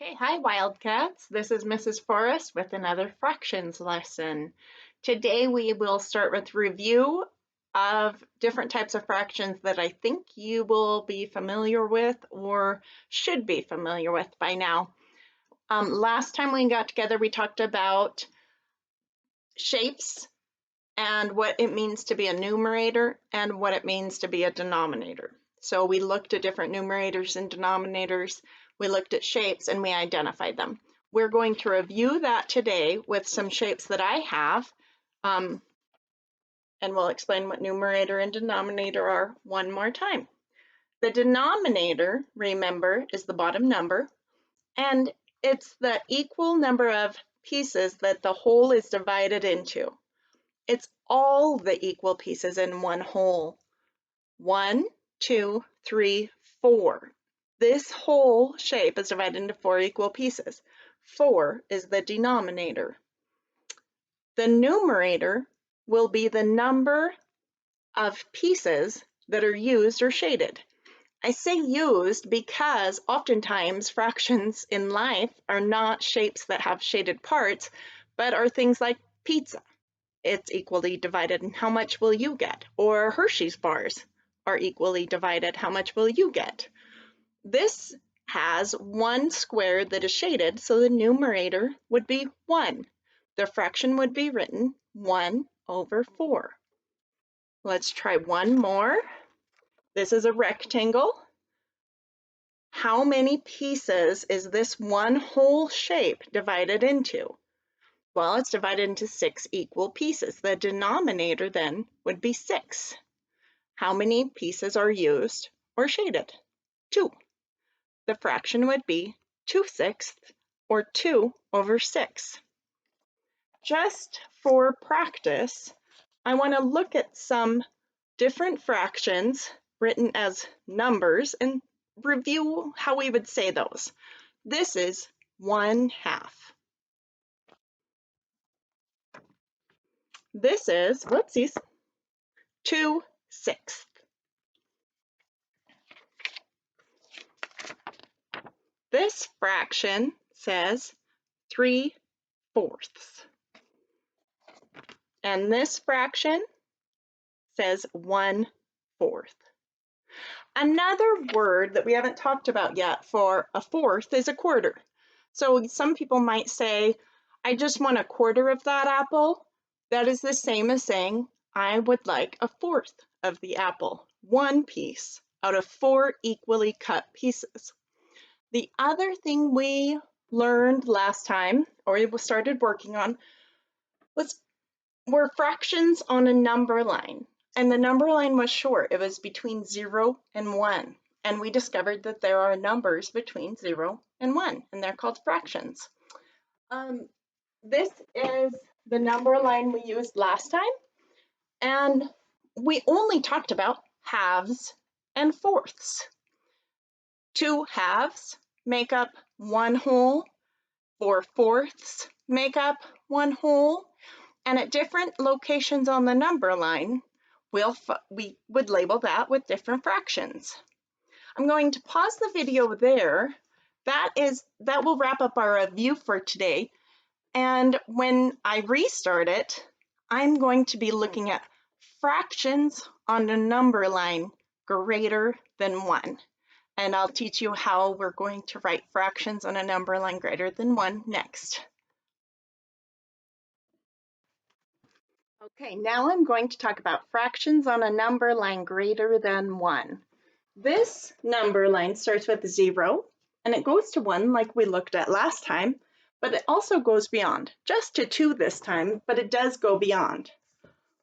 Okay, hi Wildcats. This is Mrs. Forrest with another fractions lesson. Today we will start with review of different types of fractions that I think you will be familiar with or should be familiar with by now. Last time we got together, we talked about shapes and what it means to be a numerator and what it means to be a denominator. So we looked at different numerators and denominators, we looked at shapes, and we identified them. We're going to review that today with some shapes that I have, and we'll explain what numerator and denominator are one more time. The denominator, remember, is the bottom number, and it's the equal number of pieces that the whole is divided into. It's all the equal pieces in one whole. 1, 2, 3, 4. This whole shape is divided into 4 equal pieces. 4 is the denominator. The numerator will be the number of pieces that are used or shaded. I say used because oftentimes fractions in life are not shapes that have shaded parts, but are things like pizza. It's equally divided, and how much will you get? Or Hershey's bars are equally divided, how much will you get? This has one square that is shaded, so the numerator would be 1. The fraction would be written 1/4. Let's try one more. This is a rectangle. How many pieces is this one whole shape divided into? Well, it's divided into 6 equal pieces. The denominator then would be 6. How many pieces are used or shaded? 2. The fraction would be 2/6 or 2/6. Just for practice, I want to look at some different fractions written as numbers and review how we would say those. This is 1/2. This is, whoopsies, 2/6. This fraction says 3/4. And this fraction says 1/4. Another word that we haven't talked about yet for a fourth is a quarter. So some people might say, I just want a quarter of that apple. That is the same as saying, I would like a fourth of the apple, 1 piece out of 4 equally cut pieces. The other thing we learned last time, or we started working on, were fractions on a number line. And the number line was short. It was between 0 and 1. And we discovered that there are numbers between 0 and 1, and they're called fractions. This is the number line we used last time, and we only talked about halves and fourths. 2 halves make up 1 whole, 4 fourths make up 1 whole, and at different locations on the number line, we would label that with different fractions. I'm going to pause the video there. That will wrap up our review for today. And when I restart it, I'm going to be looking at fractions on a number line greater than 1. And I'll teach you how we're going to write fractions on a number line greater than 1 next. Okay, now I'm going to talk about fractions on a number line greater than 1. This number line starts with 0, and it goes to 1 like we looked at last time, but it also goes beyond, just to 2 this time, but it does go beyond.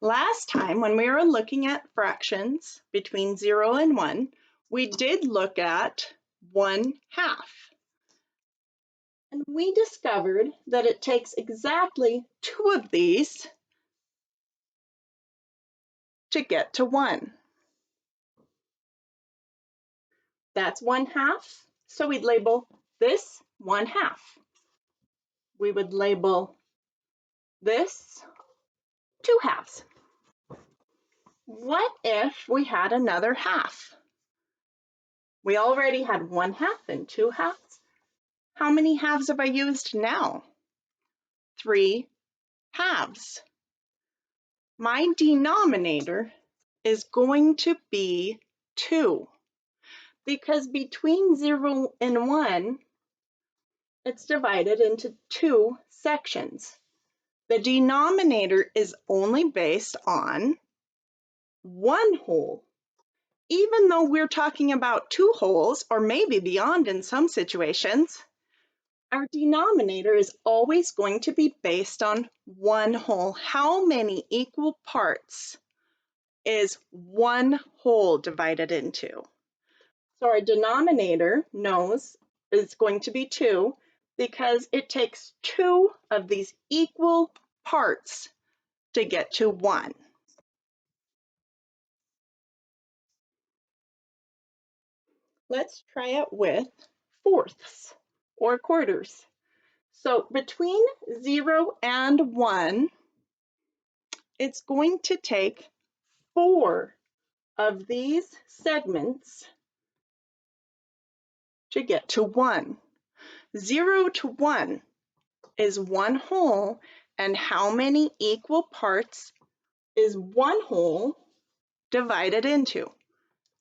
Last time, when we were looking at fractions between 0 and 1, we did look at 1/2. And we discovered that it takes exactly 2 of these to get to 1. That's 1/2, so we'd label this 1/2. We would label this 2/2. What if we had another half? We already had 1/2 and 2/2. How many halves have I used now? 3 halves. My denominator is going to be 2 because between 0 and 1, it's divided into 2 sections. The denominator is only based on 1 whole. Even though we're talking about 2 wholes, or maybe beyond in some situations, our denominator is always going to be based on 1 whole. How many equal parts is 1 whole divided into? So our denominator knows is going to be 2 because it takes 2 of these equal parts to get to 1. Let's try it with fourths or quarters. So between 0 and 1, it's going to take 4 of these segments to get to 1. 0 to 1 is 1 whole, and how many equal parts is 1 whole divided into?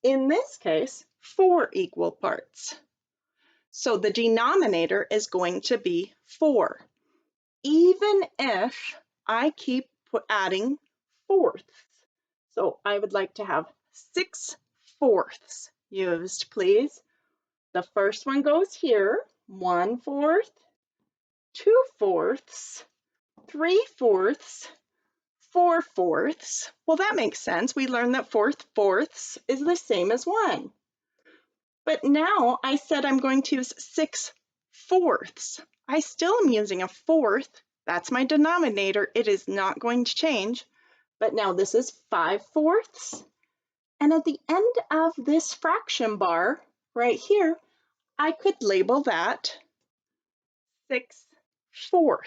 In this case, 4 equal parts. So the denominator is going to be 4, even if I keep adding fourths. So I would like to have 6 fourths used, please. The first one goes here, 1/4, 2/4, 3/4, 4/4. Well, that makes sense. We learned that 4/4 is the same as 1. But now I said I'm going to use 6/4. I still am using a fourth. That's my denominator. It is not going to change. But now this is 5/4. And at the end of this fraction bar right here, I could label that 6/4.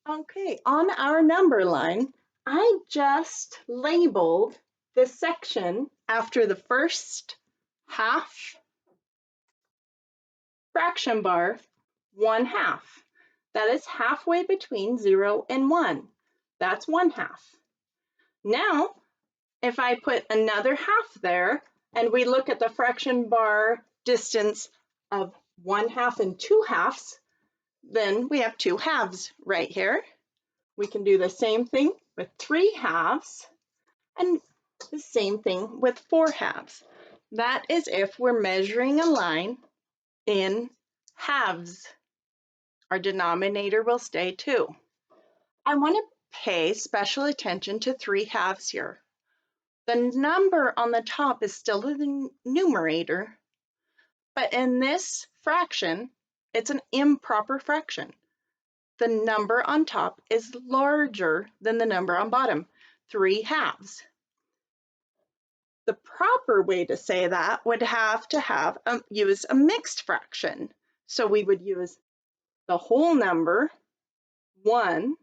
Okay, on our number line, I just labeled the section after the first half fraction bar 1/2. That is halfway between 0 and 1. That's 1/2. Now, if I put another half there and we look at the fraction bar distance of 1/2 and 2/2, then we have 2 halves right here. We can do the same thing with 3 halves and the same thing with 4 halves. That is if we're measuring a line in halves. Our denominator will stay 2. I want to pay special attention to 3 halves here. The number on the top is still the numerator, but in this fraction, it's an improper fraction. The number on top is larger than the number on bottom, 3 halves. The proper way to say that would have to use a mixed fraction. So we would use the whole number, 1,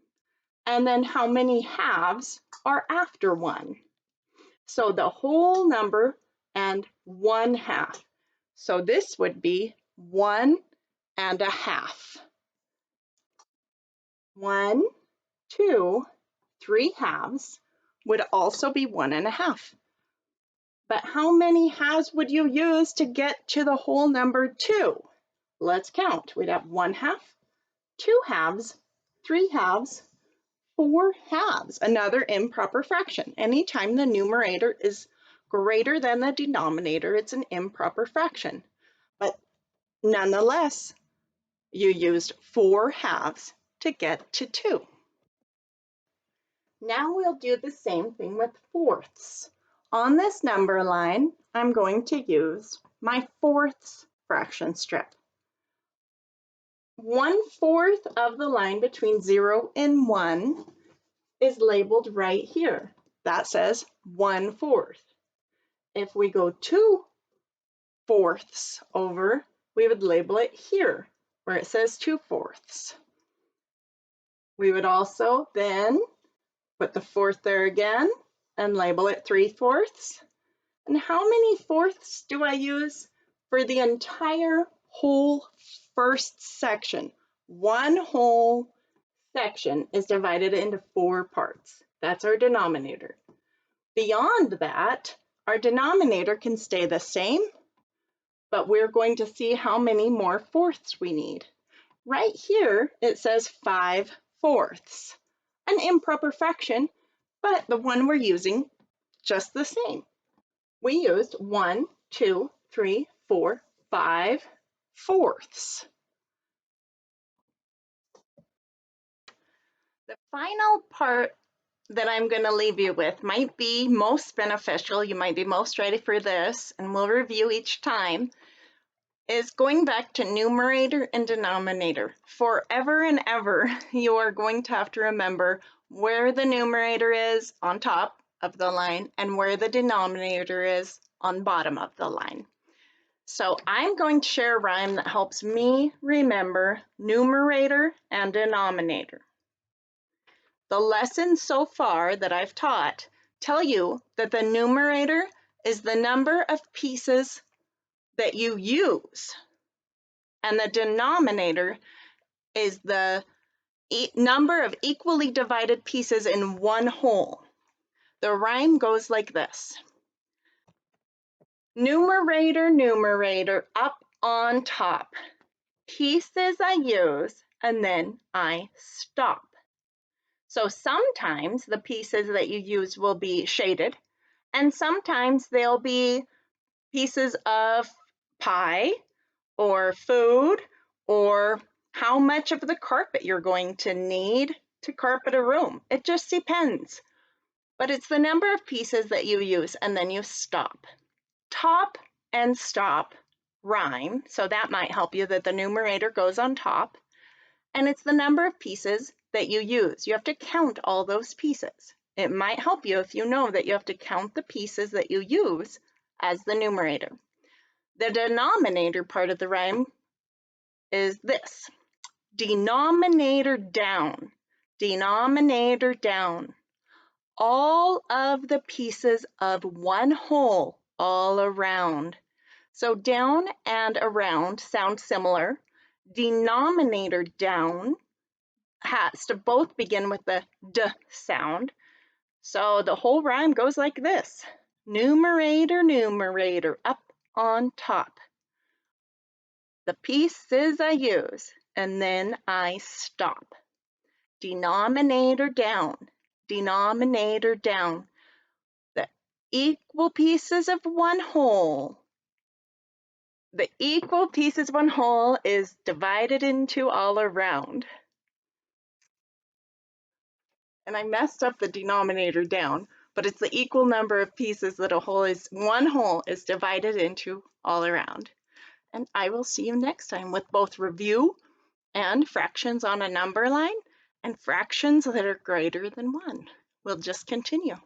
and then how many halves are after 1. So the whole number and 1/2. So this would be 1 1/2. 1, 2, 3 halves would also be 1 1/2. But how many halves would you use to get to the whole number 2? Let's count. We'd have 1/2, 2 halves, 3 halves, 4 halves, another improper fraction. Anytime the numerator is greater than the denominator, it's an improper fraction. But nonetheless, you used 4 halves to get to 2. Now we'll do the same thing with fourths. On this number line, I'm going to use my fourths fraction strip. 1/4 of the line between 0 and 1 is labeled right here. That says 1/4. If we go 2/4 over, we would label it here where it says 2/4. We would also then put the fourth there again and label it 3/4. And how many fourths do I use for the entire whole first section? One whole section is divided into 4 parts. That's our denominator. Beyond that, our denominator can stay the same, but we're going to see how many more fourths we need. Right here, it says 5/4, an improper fraction, but the one we're using just the same. We used 1, 2, 3, 4, 5/4. The final part that I'm going to leave you with might be most beneficial. You might be most ready for this, and we'll review each time, is going back to numerator and denominator. Forever and ever, you are going to have to remember where the numerator is on top of the line and where the denominator is on bottom of the line. So I'm going to share a rhyme that helps me remember numerator and denominator. The lessons so far that I've taught tell you that the numerator is the number of pieces that you use, and the denominator is the number of equally divided pieces in one whole. The rhyme goes like this. Numerator, numerator, up on top. Pieces I use, and then I stop. So sometimes the pieces that you use will be shaded, and sometimes they'll be pieces of pie or food or how much of the carpet you're going to need to carpet a room. It just depends. But it's the number of pieces that you use, and then you stop. Top and stop rhyme, so that might help you that the numerator goes on top, and it's the number of pieces that you use. You have to count all those pieces. It might help you if you know that you have to count the pieces that you use as the numerator. The denominator part of the rhyme is this. Denominator down, denominator down. All of the pieces of one whole all around. So down and around sound similar. Denominator down has to both begin with the D sound. So the whole rhyme goes like this. Numerator, numerator, up on top. The pieces I use, and then I stop. Denominator down, denominator down. The equal pieces of one whole. The equal pieces of one whole is divided into all around. And I messed up the denominator down, but it's the equal number of pieces that one whole is divided into all around. And I will see you next time with both review and fractions on a number line and fractions that are greater than 1. We'll just continue.